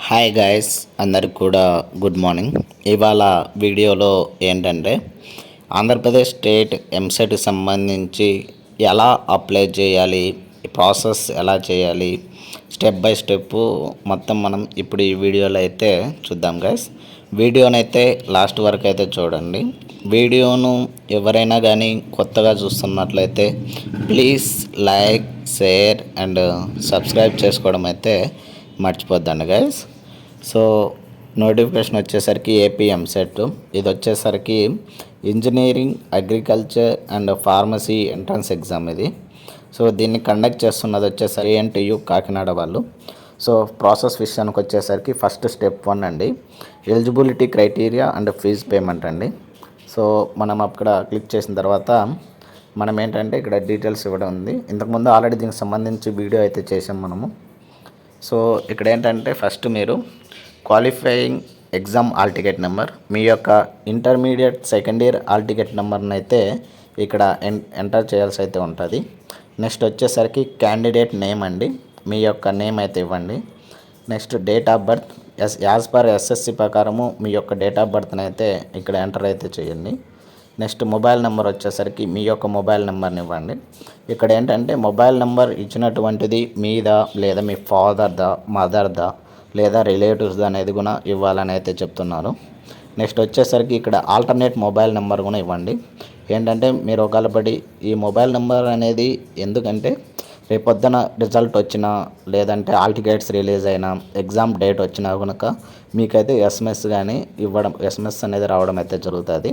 Hi guys, అందరికి కూడా good morning. ఇవాళ వీడియోలో ఏంటంటే ఆంధ్రప్రదేశ్ స్టేట్ ఎంసెట్కి సంబంధించి ఎలా అప్లై చేయాలి, ప్రాసెస్ ఎలా చేయాలి, స్టెప్ బై స్టెప్ మొత్తం మనం ఇప్పుడు ఈ వీడియోలో అయితే చూద్దాం గాయస్. వీడియోనైతే లాస్ట్ వరకు అయితే చూడండి. వీడియోను ఎవరైనా కానీ కొత్తగా చూస్తున్నట్లయితే please like, share and subscribe చేసుకోవడం అయితే మర్చిపోద్దండి గైస్. సో నోటిఫికేషన్ వచ్చేసరికి ఏపీ ఎంసెట్, ఇది వచ్చేసరికి engineering, agriculture and pharmacy entrance exam ఇది. సో దీన్ని కండక్ట్ చేస్తున్నది వచ్చేసరికి ఏఎన్టీయు కాకినాడ వాళ్ళు. సో ప్రాసెస్ విషయానికి వచ్చేసరికి ఫస్ట్ స్టెప్ 1 అండి, eligibility criteria and fees payment అండి. సో మనం అక్కడ క్లిక్ చేసిన తర్వాత మనం ఏంటంటే ఇక్కడ డీటెయిల్స్ ఇవ్వడం ఉంది. ఇంతకుముందు ఆల్రెడీ దీనికి సంబంధించి వీడియో అయితే చేసాం మనము. సో ఇక్కడ ఏంటంటే ఫస్ట్ మీరు qualifying exam hall ticket number, మీ యొక్క intermediate second year hall ticket నెంబర్ని అయితే ఇక్కడ ఎంటర్ చేయాల్సి అయితే ఉంటుంది. నెక్స్ట్ వచ్చేసరికి క్యాండిడేట్ నేమ్ అండి, మీ యొక్క నేమ్ అయితే ఇవ్వండి. Next date of birth, as per SSC ప్రకారము మీ యొక్క డేట్ ఆఫ్ బర్త్ని అయితే ఇక్కడ ఎంటర్ అయితే చేయండి. నెక్స్ట్ మొబైల్ నెంబర్ వచ్చేసరికి మీ యొక్క మొబైల్ నెంబర్ని ఇవ్వండి. ఇక్కడ ఏంటంటే మొబైల్ నెంబర్ ఇచ్చినటువంటిది మీదా లేదా మీ ఫాదర్దా, మదర్దా లేదా రిలేటివ్స్దా అనేది కూడా ఇవ్వాలని అయితే చెప్తున్నారు. నెక్స్ట్ వచ్చేసరికి ఇక్కడ ఆల్టర్నేట్ మొబైల్ నెంబర్ కూడా ఇవ్వండి. ఏంటంటే మీరు ఒకవేళ ఈ మొబైల్ నెంబర్ అనేది ఎందుకంటే రేపొద్దున రిజల్ట్ వచ్చినా లేదంటే హాల్ టికెట్స్ రిలీజ్ అయినా ఎగ్జామ్ డేట్ వచ్చినా కనుక మీకైతే ఎస్ఎంఎస్ కానీ ఇవ్వడం, ఎస్ఎంఎస్ అనేది రావడం అయితే జరుగుతుంది.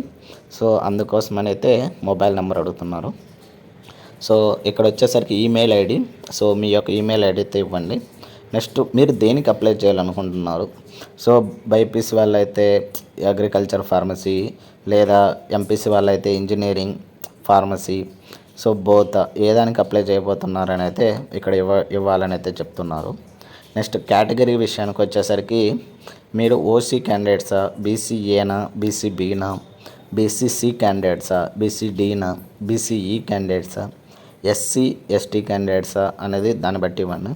సో అందుకోసమని అయితే మొబైల్ నెంబర్ అడుగుతున్నారు. సో ఇక్కడ వచ్చేసరికి ఈమెయిల్ ఐడి, సో మీ యొక్క ఈమెయిల్ ఐడి అయితే ఇవ్వండి. నెక్స్ట్ మీరు దేనికి అప్లై చేయాలనుకుంటున్నారు. సో బైపీసీ వాళ్ళైతే అగ్రికల్చర్ ఫార్మసీ, లేదా ఎంపీసీ వాళ్ళైతే engineering pharmacy, so both A దానికి అప్లై చేయబోతున్నారని అయితే ఇక్కడ ఇవ్వాలని అయితే చెప్తున్నారు. నెక్స్ట్ కేటగిరీ విషయానికి వచ్చేసరికి మీరు ఓసీ క్యాండిడేట్సా, బీసీఏనా, బీసీబీనా, బీసీసీ క్యాండిడేట్సా, బీసీడీనా, బీసీఈ క్యాండిడేట్సా, ఎస్సీ ఎస్టీ క్యాండిడేట్సా అనేది దాన్ని బట్టి ఇవ్వండి.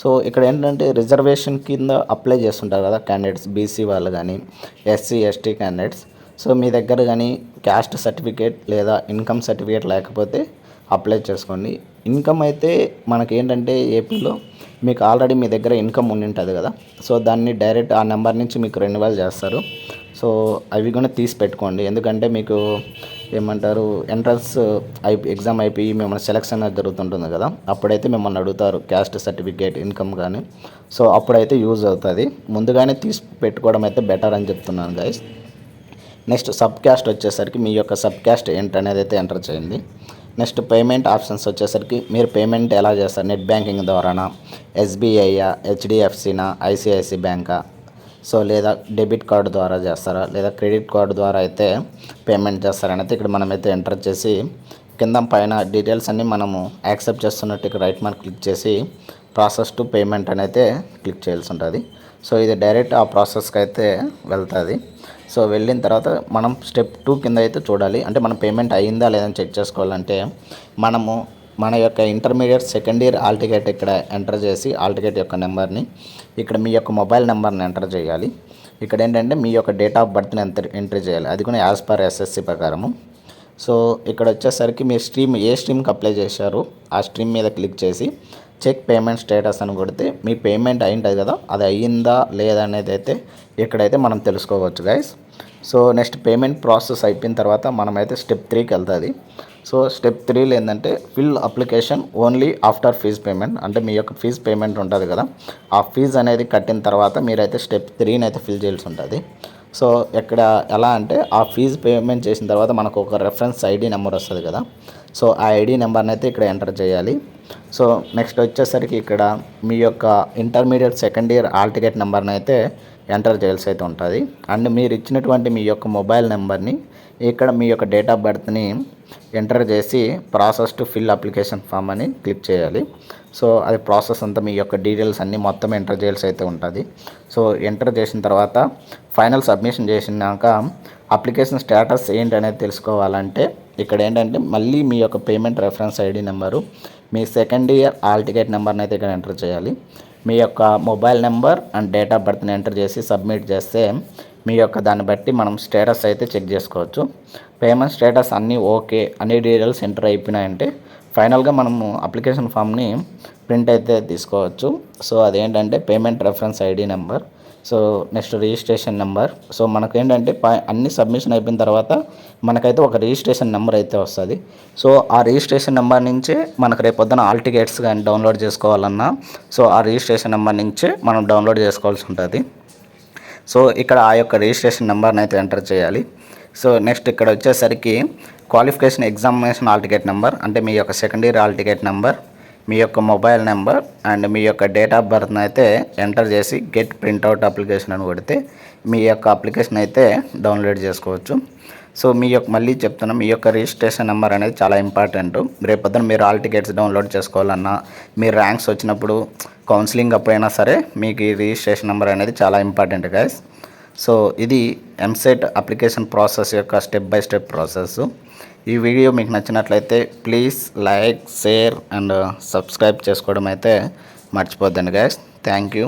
సో ఇక్కడ ఏంటంటే రిజర్వేషన్ కింద అప్లై చేస్తుంటారు కదా క్యాండిడేట్స్, బీసీ వాళ్ళు కానీ ఎస్సీ ఎస్టీ క్యాండిడేట్స్. సో మీ దగ్గర కానీ క్యాస్ట్ సర్టిఫికేట్ లేదా ఇన్కమ్ సర్టిఫికేట్ లేకపోతే అప్లై చేసుకోండి. ఇన్కమ్ అయితే మనకి ఏంటంటే ఏపీలో మీకు ఆల్రెడీ మీ దగ్గర ఇన్కమ్ ఉండి ఉంటుంది కదా, సో దాన్ని డైరెక్ట్ ఆ నెంబర్ నుంచి మీకు రెన్యువల్ చేస్తారు. సో అవి కూడా తీసి పెట్టుకోండి. ఎందుకంటే మీకు ఏమంటారు ఎంట్రన్స్ ఎగ్జామ్ అయిపోయి మిమ్మల్ని సెలెక్షన్ జరుగుతుంటుంది కదా, అప్పుడైతే మిమ్మల్ని అడుగుతారు క్యాస్ట్ సర్టిఫికేట్, ఇన్కమ్ కానీ. సో అప్పుడైతే యూజ్ అవుతుంది. ముందుగానే తీసి పెట్టుకోవడం అయితే బెటర్ అని చెప్తున్నాను గైస్. నెక్స్ట్ సబ్ క్యాస్ట్ వచ్చేసరికి మీ యొక్క సబ్ క్యాస్ట్ ఏంటనేది అయితే ఎంటర్ చేయండి. నెక్స్ట్ పేమెంట్ ఆప్షన్స్ వచ్చేసరికి మీరు పేమెంట్ ఎలా చేస్తారు, నెట్ బ్యాంకింగ్ ద్వారానా, ఎస్బీఐయా, హెచ్డిఎఫ్సినా, ఐసిఐసి బ్యాంకా, సో లేదా డెబిట్ కార్డు ద్వారా చేస్తారా లేదా క్రెడిట్ కార్డు ద్వారా అయితే పేమెంట్ చేస్తారని అయితే ఇక్కడ మనమైతే ఎంటర్ చేసి కింద పైన డీటెయిల్స్ అన్నీ మనము యాక్సెప్ట్ చేస్తున్నట్టు ఇక్కడ రైట్ మార్క్ క్లిక్ చేసి ప్రాసెస్ టు పేమెంట్ అని అయితే క్లిక్ చేయాల్సి ఉంటుంది. సో ఇది డైరెక్ట్ ఆ ప్రాసెస్కి అయితే వెళ్తుంది. సో వెళ్ళిన తర్వాత మనం స్టెప్ 2 కింద అయితే చూడాలి. అంటే మన పేమెంట్ అయ్యిందా లేదని చెక్ చేసుకోవాలంటే మనము మన యొక్క intermediate second year hall ticket ఇక్కడ ఎంటర్ చేసి హాల్ టికెట్ యొక్క నెంబర్ని ఇక్కడ మీ యొక్క మొబైల్ నెంబర్ని ఎంటర్ చేయాలి. ఇక్కడ ఏంటంటే మీ యొక్క డేట్ ఆఫ్ బర్త్ని ఎంటర్ చేయాలి, అది కూడా యాజ్ పర్ ఎస్ఎస్సి ప్రకారము. సో ఇక్కడ వచ్చేసరికి మీ ఏ స్ట్రీమ్కి అప్లై చేశారో ఆ స్ట్రీమ్ మీద క్లిక్ చేసి చెక్ పేమెంట్ స్టేటస్ అని కొడితే మీ పేమెంట్ అయింటుంది కదా, అది అయ్యిందా లేదా అనేది అయితే ఇక్కడైతే మనం తెలుసుకోవచ్చు guys. So next payment process అయిపోయిన తర్వాత మనమైతే స్టెప్ 3కి వెళ్తుంది. సో స్టెప్ 3లో ఏంటంటే fill application only after fees payment, అంటే మీ యొక్క ఫీజ్ పేమెంట్ ఉంటుంది కదా, ఆ ఫీజ్ అనేది కట్టిన తర్వాత మీరైతే స్టెప్ 3ని అయితే ఫిల్ చేయాల్సి ఉంటుంది. సో ఇక్కడ ఎలా అంటే ఆ ఫీజు పేమెంట్ చేసిన తర్వాత మనకు ఒక రెఫరెన్స్ ఐడి నెంబర్ వస్తుంది కదా, సో ఆ ఐడి నెంబర్ని అయితే ఇక్కడ ఎంటర్ చేయాలి. సో నెక్స్ట్ వచ్చేసరికి ఇక్కడ మీ యొక్క intermediate second year hall ticket నెంబర్ని అయితే ఎంటర్ చేయాల్సి అయితే ఉంటుంది. అండ్ మీరు ఇచ్చినటువంటి మీ యొక్క మొబైల్ నెంబర్ని ఇక్కడ మీ యొక్క డేట్ ఆఫ్ బర్త్ని ఎంటర్ చేసి process to fill application form అని క్లిక్ చేయాలి. సో అది ప్రాసెస్ అంతా మీ యొక్క డీటెయిల్స్ అన్నీ మొత్తం ఎంటర్ చేయాల్సి అయితే ఉంటుంది. సో ఎంటర్ చేసిన తర్వాత ఫైనల్ సబ్మిషన్ చేసినాక అప్లికేషన్ స్టేటస్ ఏంటి అనేది తెలుసుకోవాలంటే ఇక్కడ ఏంటంటే మళ్ళీ మీ యొక్క పేమెంట్ రెఫరెన్స్ ఐడి నెంబరు, మీ సెకండ్ ఇయర్ హాల్ టికెట్ నెంబర్ని అయితే ఇక్కడ ఎంటర్ చేయాలి. మీ యొక్క mobile number and date of బర్త్ని ఎంటర్ చేసి సబ్మిట్ చేస్తే మీ యొక్క దాన్ని బట్టి మనం స్టేటస్ అయితే చెక్ చేసుకోవచ్చు. పేమెంట్ స్టేటస్ అన్నీ ఓకే, అన్ని డీటెయిల్స్ ఎంటర్ అయిపోయినాయంటే ఫైనల్గా మనము అప్లికేషన్ ఫామ్ని ప్రింట్ అయితే తీసుకోవచ్చు. సో అదేంటంటే payment reference ID number, so next registration number. So మనకేంటంటే అన్ని సబ్మిషన్ అయిపోయిన తర్వాత మనకైతే ఒక రిజిస్ట్రేషన్ నెంబర్ అయితే వస్తుంది. సో ఆ రిజిస్ట్రేషన్ నెంబర్ నుంచే మనకు రేపు పొద్దున ఆల్ టికెట్స్ కానీ డౌన్లోడ్ చేసుకోవాలన్నా సో ఆ రిజిస్ట్రేషన్ నెంబర్ నుంచే మనం డౌన్లోడ్ చేసుకోవాల్సి ఉంటుంది. సో ఇక్కడ ఆ యొక్క రిజిస్ట్రేషన్ నెంబర్ని అయితే ఎంటర్ చేయాలి. సో నెక్స్ట్ ఇక్కడ వచ్చేసరికి qualification examination hall ticket number అంటే మీ యొక్క second year hall ticket number, మీ యొక్క మొబైల్ నెంబర్ అండ్ మీ యొక్క డేట్ ఆఫ్ బర్త్ని అయితే ఎంటర్ చేసి గెట్ ప్రింట్అవుట్ అప్లికేషన్ అని కొడితే మీ యొక్క అప్లికేషన్ అయితే డౌన్లోడ్ చేసుకోవచ్చు. సో మీ యొక్క మళ్ళీ చెప్తున్నా, మీ యొక్క రిజిస్ట్రేషన్ నెంబర్ అనేది చాలా ఇంపార్టెంట్. రేపొద్దున మీరు ఆల్ టికెట్స్ డౌన్లోడ్ చేసుకోవాలన్నా, మీరు ర్యాంక్స్ వచ్చినప్పుడు కౌన్సిలింగ్ అప్పుడైనా సరే మీకు ఈ రిజిస్ట్రేషన్ నెంబర్ అనేది చాలా ఇంపార్టెంట్ గైస్. సో ఇది ఎంసెట్ అప్లికేషన్ ప్రాసెస్ యొక్క స్టెప్ బై స్టెప్ ప్రాసెస్. ఈ వీడియో మీకు నచ్చినట్లయితే please like, share and subscribe చేసుకోవడం అయితే మర్చిపోద్దండి గైస్. Thank you.